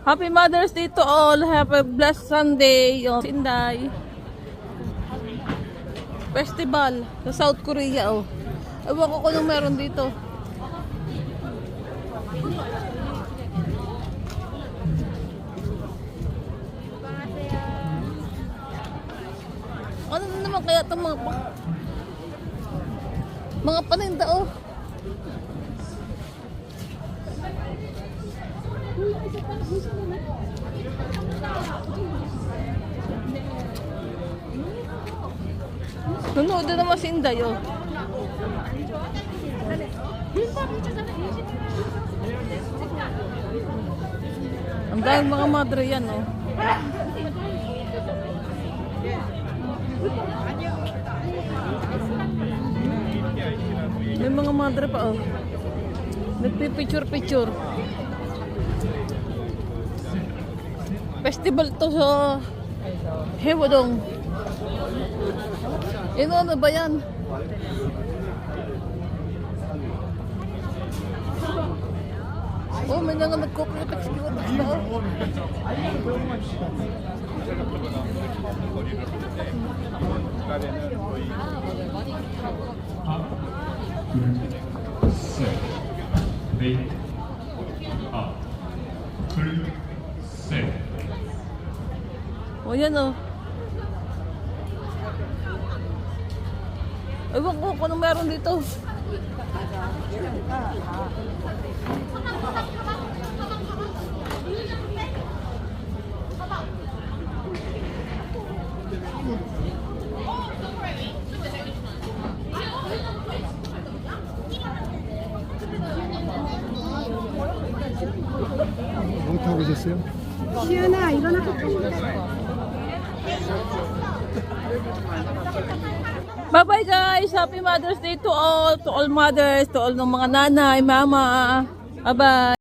Happy Mother's Day to all. Have a blessed Sunday. Oh, Sinday. Festival sa South Korea. Oh. Ewan ko kung meron dito. Ano na naman kaya itong mga paninda, oh. Nunood na naman si Inday, oh. Ang daming mga madre yan, oh. May mga madre pa, oh. Nagpipicture-picture. Festival to sa Hewodong. Ano ba yan? Oh, may nga nagkukritik-kritik na, oh. Oh, yan, oh. Ewan ko kung meron dito. 뭐 타고 계셨어요? 시은아 일어나 갖고 싶다. Bye-bye guys! Happy Mother's Day to all mothers, to all ng mga nanay, mama. Bye-bye!